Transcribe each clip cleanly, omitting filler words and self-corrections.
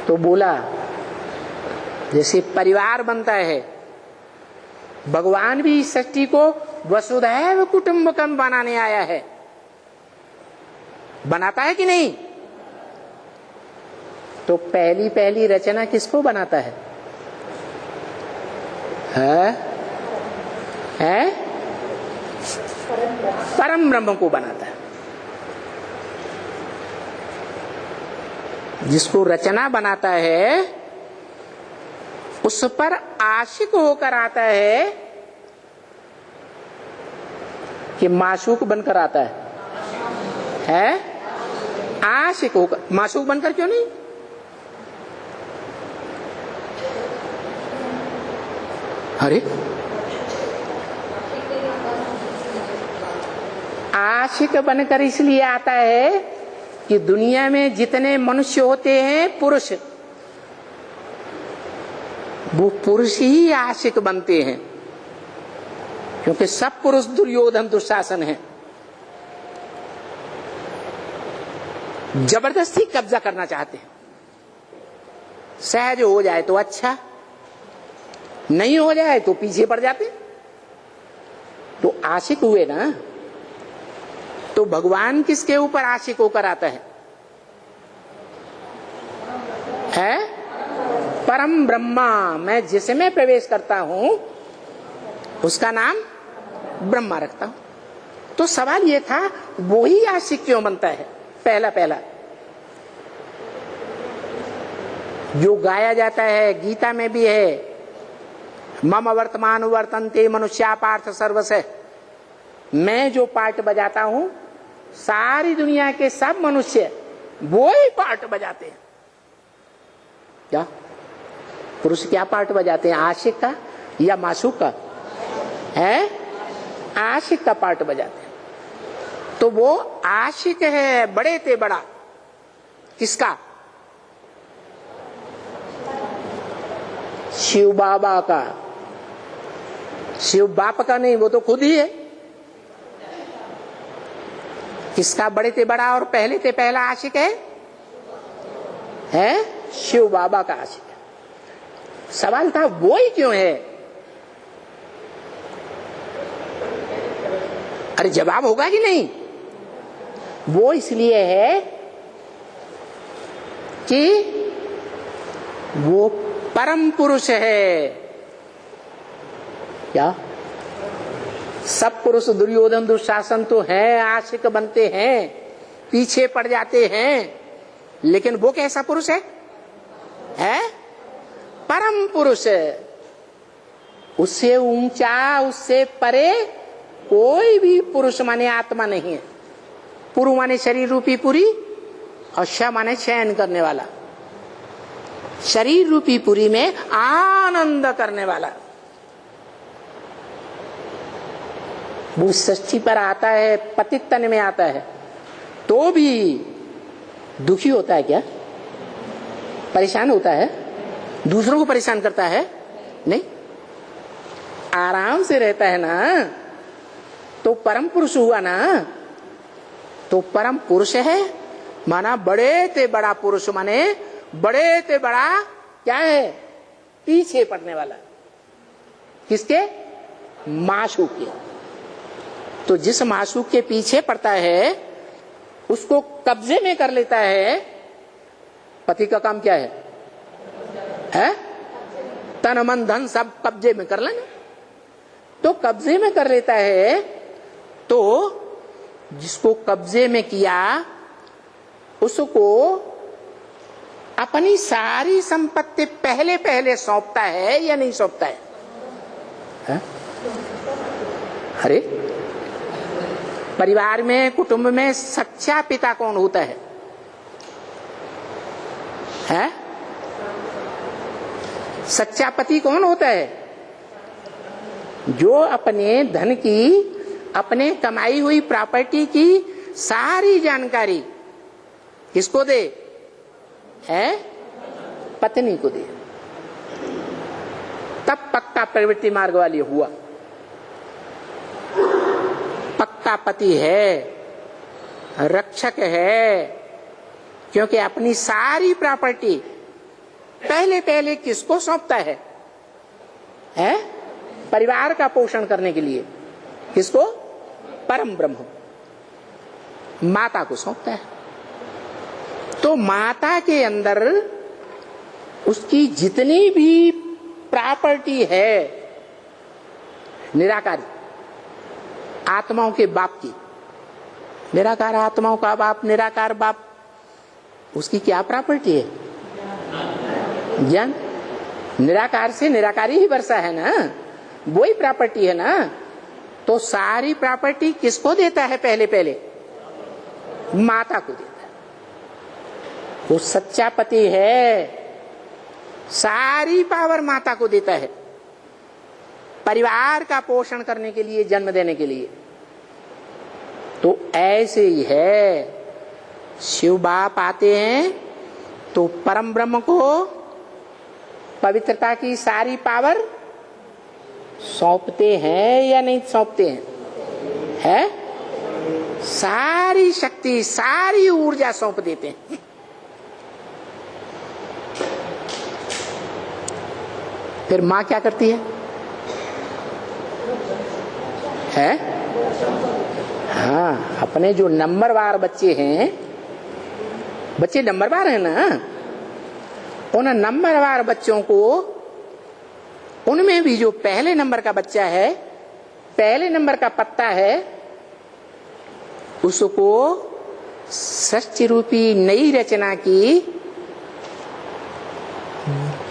तो बोला जैसे परिवार बनता है, भगवान भी इस सृष्टि को वसुधैव कुटुंबकम बनाने आया है। बनाता है कि नहीं? तो पहली पहली रचना किसको बनाता है? परम ब्रह्म को बनाता है। जिसको रचना बनाता है उस पर आशिक होकर आता है कि माशूक बनकर आता है? आशिक होकर, माशूक बनकर क्यों नहीं? अरे आशिक बनकर इसलिए आता है कि दुनिया में जितने मनुष्य होते हैं पुरुष, वो पुरुष ही आशिक बनते हैं, क्योंकि सब पुरुष दुर्योधन दुशासन है। जबरदस्ती कब्जा करना चाहते हैं। सहज हो जाए तो अच्छा, नहीं हो जाए तो पीछे पड़ जाते। तो आशिक हुए ना। तो भगवान किसके ऊपर आशिक होकर आता है? परम ब्रह्मा। मैं जिसमें प्रवेश करता हूं उसका नाम ब्रह्मा रखता हूं। तो सवाल यह था, वो ही आशिक क्यों बनता है? पहला पहला जो गाया जाता है, गीता में भी है, मम वर्तमान वर्तन्ते मनुष्या पार्थ सर्वस्य। मैं जो पार्ट बजाता हूं, सारी दुनिया के सब मनुष्य वो ही पार्ट बजाते हैं। क्या पुरुष क्या पार्ट बजाते हैं? आशिक का या माशूक का? है आशिक का पार्ट बजाते हैं। तो वो आशिक है बड़े ते बड़ा। किसका? शिव बाबा का। शिव बाप का नहीं, वो तो खुद ही है। किसका बड़े ते बड़ा और पहले ते पहला आशिक है? शिव बाबा का आशिक है। सवाल था वो ही क्यों है? अरे जवाब होगा कि नहीं? वो इसलिए है कि वो परम पुरुष है। क्या सब पुरुष दुर्योधन दुशासन तो है, आशिक बनते हैं, पीछे पड़ जाते हैं, लेकिन वो कैसा पुरुष है? परम पुरुष है। उससे ऊंचा, उससे परे कोई भी पुरुष माने आत्मा नहीं है। पुरु माने शरीर रूपी पुरी और श माने शयन करने वाला। शरीर रूपी पुरी में आनंद करने वाला। वो सृष्टि पर आता है, पतित तन में आता है, तो भी दुखी होता है क्या? परेशान होता है? दूसरों को परेशान करता है? नहीं, आराम से रहता है ना। तो परम पुरुष हुआ ना। तो परम पुरुष है माना बड़े ते बड़ा पुरुष, माने बड़े ते बड़ा क्या है? पीछे पड़ने वाला। किसके? माशूक के। तो जिस माशूक के पीछे पड़ता है उसको कब्जे में कर लेता है। पति का काम क्या है? तन मन धन सब कब्जे में कर लेना। तो कब्जे में कर लेता है। तो जिसको कब्जे में किया उसको अपनी सारी संपत्ति पहले पहले सौंपता है या नहीं सौंपता है? अरे परिवार में, कुटुंब में सच्चा पिता कौन होता है? सच्चा पति कौन होता है? जो अपने धन की, अपने कमाई हुई प्रॉपर्टी की सारी जानकारी किसको दे? पत्नी को दे। तब पक्का प्रवृत्ति मार्ग वाली हुआ, पक्का पति है, रक्षक है। क्योंकि अपनी सारी प्रॉपर्टी पहले पहले किसको सौंपता है? परिवार का पोषण करने के लिए किसको? परम ब्रह्म, माता को सौंपता है। तो माता के अंदर उसकी जितनी भी प्रॉपर्टी है निराकारी आत्माओं के बाप की, निराकार आत्माओं का बाप, निराकार बाप, उसकी क्या प्रॉपर्टी है? ज्ञान। निराकार से निराकारी ही वर्षा है ना, वही प्रॉपर्टी है ना। तो सारी प्रॉपर्टी किसको देता है? पहले पहले माता को देता है। वो सच्चा पति है, सारी पावर माता को देता है परिवार का पोषण करने के लिए, जन्म देने के लिए। तो ऐसे ही है, शिव बाप आते हैं तो परम ब्रह्म को पवित्रता की सारी पावर सौंपते हैं या नहीं सौंपते हैं? है? सारी शक्ति, सारी ऊर्जा सौंप देते हैं। फिर मां क्या करती है? हाँ, अपने जो नंबरवार बच्चे हैं, बच्चे नंबरवार हैं ना, उन नंबरवार बच्चों को, उनमें भी जो पहले नंबर का बच्चा है, पहले नंबर का पत्ता है, उसको सृष्टि रूपी नई रचना की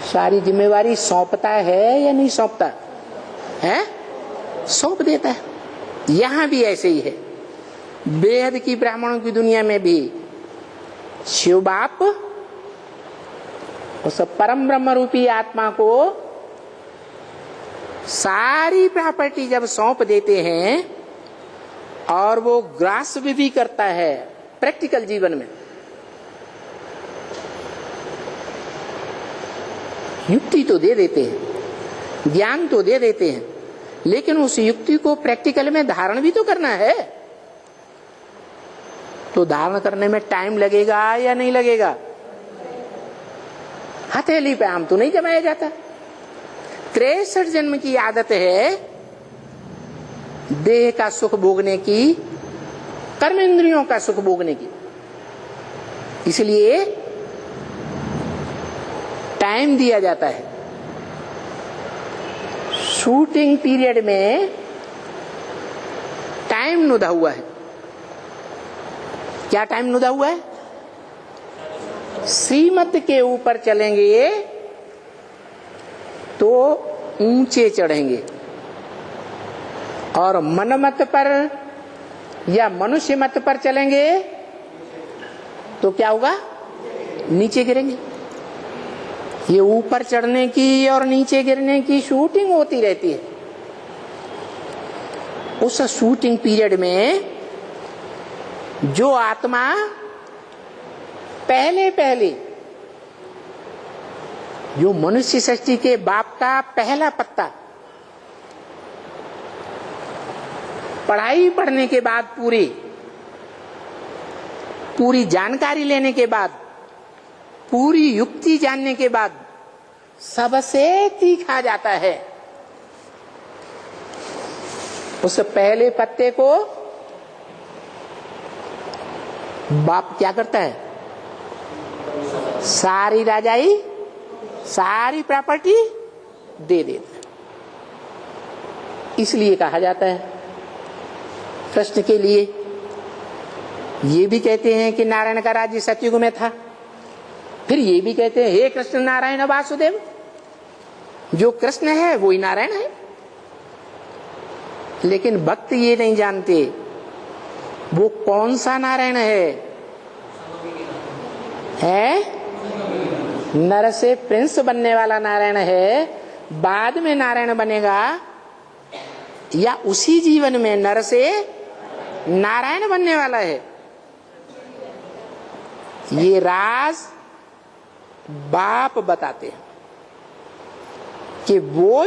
सारी जिम्मेवारी सौंपता है या नहीं सौंपता है? सौंप देता है। यहां भी ऐसे ही है। बेहद की ब्राह्मणों की दुनिया में भी शिव बाप उस परम ब्रह्म रूपी आत्मा को सारी प्रॉपर्टी जब सौंप देते हैं और वो ग्रास भी करता है प्रैक्टिकल जीवन में, युक्ति तो दे देते हैं, ज्ञान तो दे देते हैं, लेकिन उस युक्ति को प्रैक्टिकल में धारण भी तो करना है। तो धारण करने में टाइम लगेगा या नहीं लगेगा? हथेली पे आम तो नहीं जमाया जाता। 63 जन्म की आदत है देह का सुख भोगने की, कर्मेंद्रियों का सुख भोगने की। इसलिए टाइम दिया जाता है। शूटिंग पीरियड में टाइम नुदा हुआ है। क्या टाइम नुदा हुआ है? श्रीमत के ऊपर चलेंगे तो ऊंचे चढ़ेंगे, और मनमत पर या मनुष्य मत पर चलेंगे तो क्या होगा? नीचे गिरेंगे। ये ऊपर चढ़ने की और नीचे गिरने की शूटिंग होती रहती है। उस शूटिंग पीरियड में जो आत्मा पहले पहले, जो मनुष्य सृष्टि के बाप का पहला पत्ता, पढ़ाई पढ़ने के बाद, पूरी जानकारी लेने के बाद, पूरी युक्ति जानने के बाद सबसे तीखा जाता है, उस पहले पत्ते को बाप क्या करता है? सारी राजाई, सारी प्रॉपर्टी दे देता है। इसलिए कहा जाता है कृष्ण के लिए, ये भी कहते हैं कि नारायण का राज्य सतयुग में था। फिर ये भी कहते हैं हे कृष्ण नारायण वासुदेव, जो कृष्ण है वही नारायण है। लेकिन भक्त ये नहीं जानते वो कौन सा नारायण है? नर से प्रिंस बनने वाला नारायण है, बाद में नारायण बनेगा, या उसी जीवन में नर से नारायण बनने वाला है? ये राज बाप बताते हैं कि वो